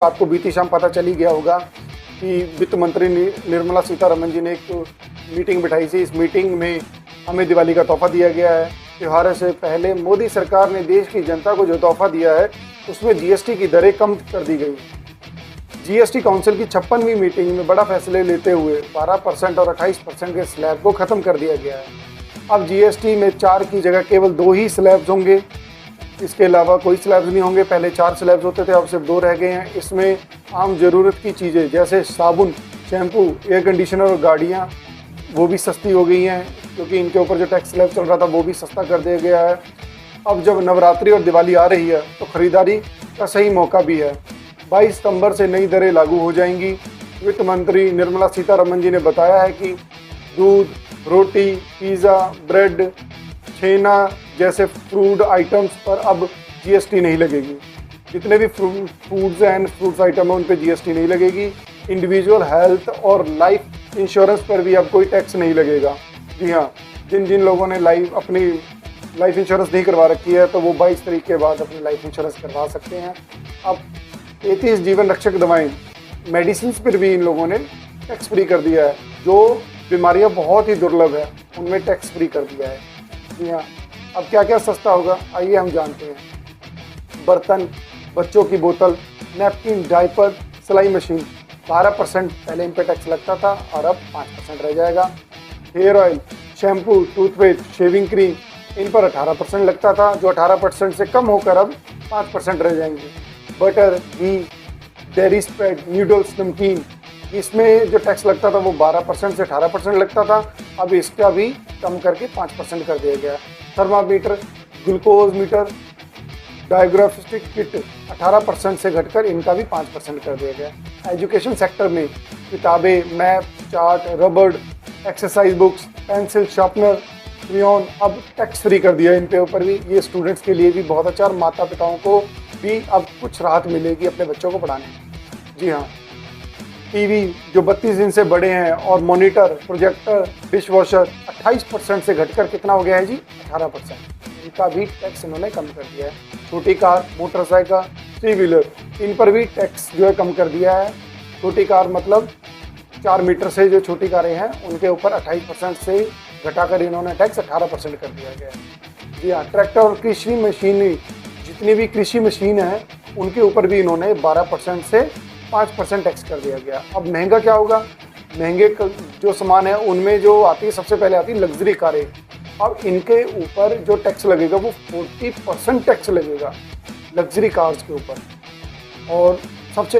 आपको बीती शाम पता चल ही गया होगा कि वित्त मंत्री निर्मला सीतारमण जी ने एक मीटिंग बिठाई थी। इस मीटिंग में हमें दिवाली का तोहफा दिया गया है। त्योहारों से पहले मोदी सरकार ने देश की जनता को जो तोहफा दिया है उसमें जीएसटी की दरें कम कर दी गई। जीएसटी काउंसिल की 56वीं मीटिंग में बड़ा फैसले लेते हुए 12% और 28% के स्लैब को खत्म कर दिया गया है। अब जीएसटी में 4 की जगह केवल 2 ही स्लैब्स होंगे, इसके अलावा कोई स्लैब्स नहीं होंगे। पहले 4 स्लैब्स होते थे, अब सिर्फ 2 रह गए हैं। इसमें आम ज़रूरत की चीज़ें जैसे साबुन, शैम्पू, एयर कंडीशनर और गाड़ियाँ वो भी सस्ती हो गई हैं, क्योंकि इनके ऊपर जो टैक्स स्लैब चल रहा था वो भी सस्ता कर दिया गया है। अब जब नवरात्रि और दिवाली आ रही है तो ख़रीदारी का सही मौका भी है। 22 सितंबर से नई दरें लागू हो जाएंगी। वित्त मंत्री निर्मला सीतारमण जी ने बताया है कि दूध, रोटी, पिज़्ज़ा, ब्रेड, छेना जैसे फूड आइटम्स पर अब जीएसटी नहीं लगेगी। जितने भी फूड्स एंड फ्रूट्स आइटम हैं उन पर जीएसटी नहीं लगेगी। इंडिविजुअल हेल्थ और लाइफ इंश्योरेंस पर भी अब कोई टैक्स नहीं लगेगा। जी हाँ, जिन लोगों ने अपनी लाइफ इंश्योरेंस नहीं करवा रखी है तो वो 22 तारीख के बाद अपनी लाइफ इंश्योरेंस करवा सकते हैं। अब 33 जीवन रक्षक दवाएं, मेडिसिन पर भी इन लोगों ने टैक्स फ्री कर दिया है। जो बीमारियां बहुत ही दुर्लभ है उनमें टैक्स फ्री कर दिया है। जी हाँ, अब क्या क्या सस्ता होगा आइए हम जानते हैं। बर्तन, बच्चों की बोतल, नैपकिन, डायपर, सिलाई मशीन 12% पहले इन पर टैक्स लगता था और अब 5% रह जाएगा। Hair oil, shampoo, toothpaste, shaving cream इन पर 18% लगता था, जो 18% से कम होकर अब 5% रह जाएंगे। बटर, घी, डेयरी स्प्रेड, नूडल्स, नमकीन, इसमें जो टैक्स लगता था वो 12% से 18% लगता था, अब इसका भी कम करके 5% कर दिया गया। Thermometer, glucose meter, diagnostic kit 18% से घटकर इनका भी 5% कर दिया गया। एजुकेशन सेक्टर में किताबें, मैप, चार्ट, रबड़, exercise books, pencil, sharpener, crayon अब टैक्स फ्री कर दिया इन पे ऊपर भी। ये स्टूडेंट्स के लिए भी बहुत अच्छा और माता पिताओं को भी अब कुछ राहत मिलेगी अपने बच्चों को पढ़ाने में। जी हाँ, टीवी जो 32 इंच से बड़े हैं और मॉनिटर, प्रोजेक्टर, डिश वॉशर 28% से घटकर कितना हो गया है जी 18%। इनका भी टैक्स इन्होंने कम कर दिया है। छोटी कार, मोटरसाइकिल, 3 व्हीलर इन पर भी टैक्स जो है कम कर दिया है। छोटी कार मतलब 4 मीटर से जो छोटी कारें हैं उनके ऊपर 28% से घटाकर इन्होंने टैक्स 18% कर दिया गया है। जी हाँ, ट्रैक्टर और कृषि मशीनरी जितनी भी कृषि मशीन है उनके ऊपर भी इन्होंने 12% से 5% टैक्स कर दिया गया। अब महंगा क्या होगा? महंगे जो सामान है उनमें जो आती है, सबसे पहले आती है लग्जरी कारें। अब इनके ऊपर जो टैक्स लगेगा वो 40% टैक्स लगेगा लग्जरी कार्स के ऊपर। और सबसे